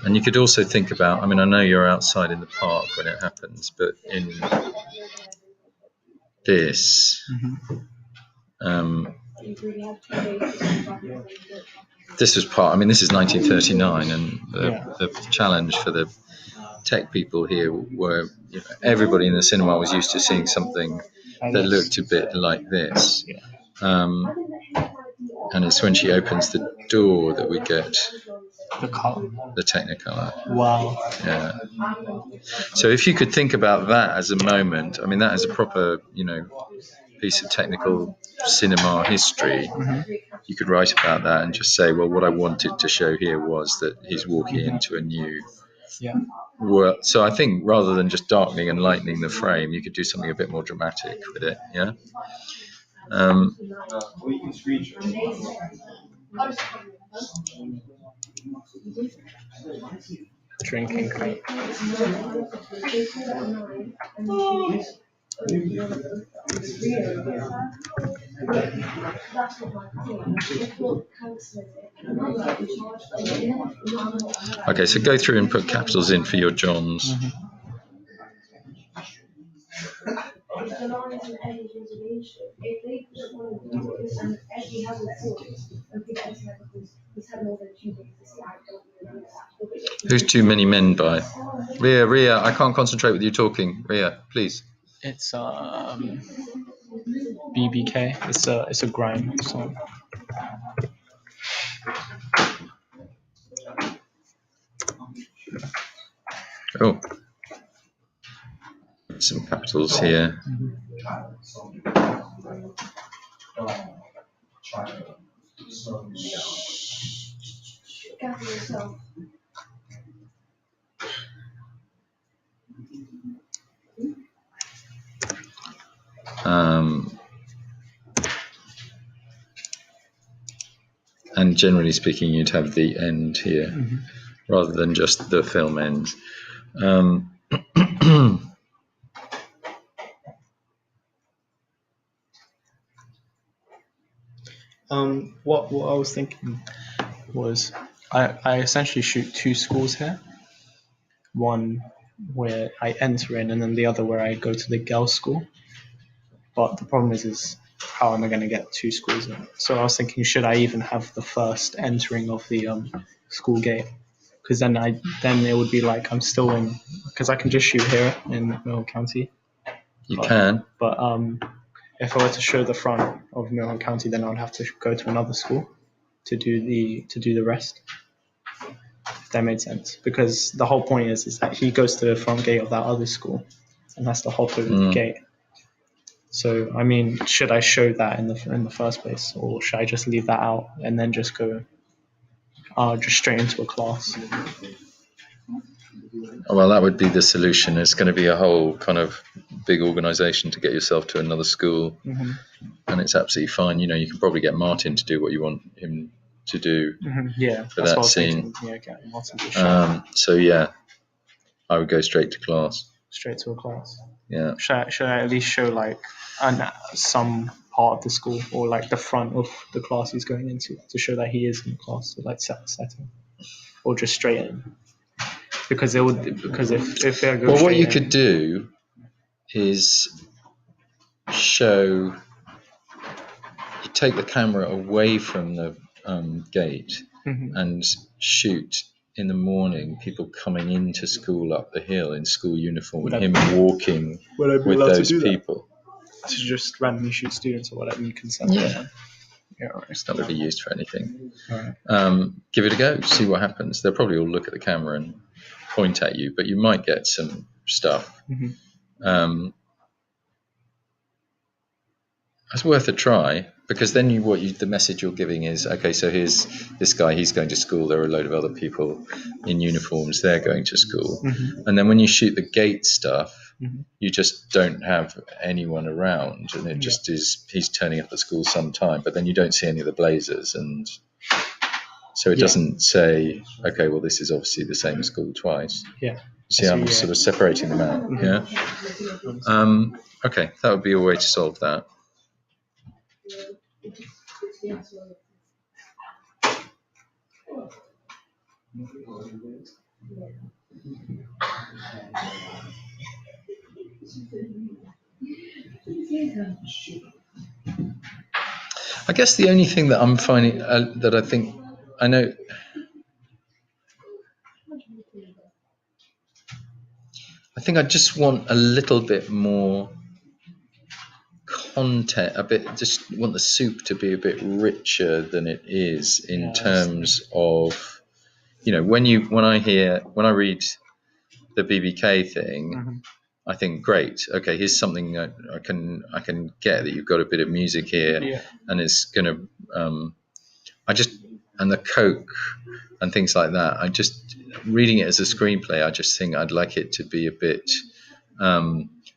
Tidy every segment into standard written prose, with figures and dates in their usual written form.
And you could also think about, I mean, I know you're outside in the park when it happens, but in this, this was part, I mean, this is 1939, and the challenge for the tech people here were, you know, everybody in the cinema was used to seeing something that looked a bit like this. And it's when she opens the door that we get the Technicolor. Wow. Yeah. So if you could think about that as a moment, I mean, that is a proper, you know, piece of technical cinema history. You could write about that and just say, well, what I wanted to show here was that he's walking into a new world. So I think rather than just darkening and lightening the frame, you could do something a bit more dramatic with it. Yeah. Drinking cup. Okay, so go through and put capitals in for your Johns. Who's too many men by? Ria, I can't concentrate with you talking. Ria, please. It's BBK. It's a grime song. Oh, some capitals here. And generally speaking, you'd have the end here rather than just the film end. What I was thinking was I essentially shoot two schools here. One where I enter in, and then the other where I go to the girls' school. But the problem is how am I going to get two schools in? So I was thinking, should I even have the first entering of the school gate? Because then it would be like I'm still in, because I can just shoot here in Mill County. You can. But if I were to show the front of Mill County, then I would have to go to another school to do the rest. If that made sense, because the whole point is that he goes to the front gate of that other school, and that's the Hopper gate. So I mean, should I show that in the first place, or should I just leave that out and then just go just straight into a class? Well, that would be the solution. It's going to be a whole kind of big organisation to get yourself to another school, and it's absolutely fine. You know, you can probably get Martin to do what you want him to do. Yeah, for that scene. Thinking, get Martin to show. So yeah, I would go straight to class. Straight to a class. Yeah. Should I at least show like some part of the school, or like the front of the class he's going into, to show that he is in the class, to like set the setting, or just straight in? Because if they go. Well, what you could do is show. You take the camera away from the gate and shoot in the morning people coming into school up the hill in school uniform, and him walking with those people. To just randomly shoot students or whatever, you can send them. Yeah, right. It's not going to be used for anything. Right. Give it a go, see what happens. They'll probably all look at the camera and point at you, but you might get some stuff. It's worth a try, because then the message you're giving is, okay, so here's this guy, he's going to school, there are a load of other people in uniforms, they're going to school. And then when you shoot the gate stuff, you just don't have anyone around, and it just is, he's turning up at school sometime, but then you don't see any of the blazers, and so it doesn't say, okay, well, this is obviously the same school twice. See, I'm sort of separating them out. Okay, that would be a way to solve that. I guess the only thing that I'm finding that I think I know. I think I just want a little bit more content, a bit. Just want the soup to be a bit richer than it is in terms of, when I read the BBK thing, I think great. Okay, here's something that I can get, that you've got a bit of music here, and it's gonna. And the Coke and things like that. I just reading it as a screenplay. I just think I'd like it to be a bit.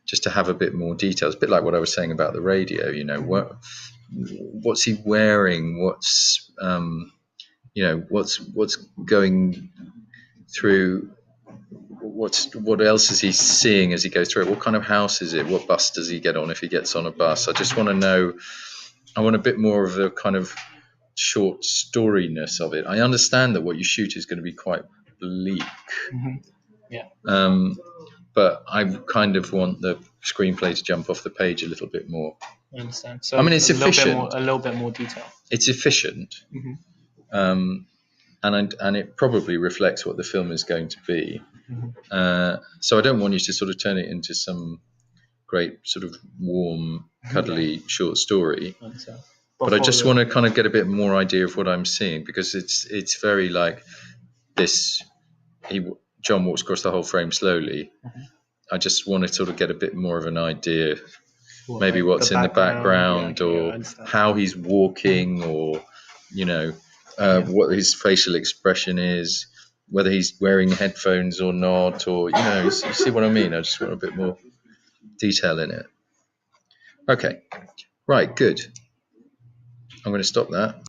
Just to have a bit more details, a bit like what I was saying about the radio. What's he wearing? What's what's going through? What else is he seeing as he goes through it? What kind of house is it? What bus does he get on if he gets on a bus? I just want to know. I want a bit more of the kind of short storyness of it. I understand that what you shoot is going to be quite bleak. But I kind of want the screenplay to jump off the page a little bit more. I understand. So I mean, it's efficient. A little bit more detail. It's efficient, and it probably reflects what the film is going to be. So I don't want you to sort of turn it into some great sort of warm, cuddly short story. But I just want to kind of get a bit more idea of what I'm seeing, because it's very like this. John walks across the whole frame slowly. I just want to sort of get a bit more of an idea, maybe what's in the background, or how he's walking, or what his facial expression is, whether he's wearing headphones or not, or you see what I mean. I just want a bit more detail in it. Okay, right, good. I'm going to stop that.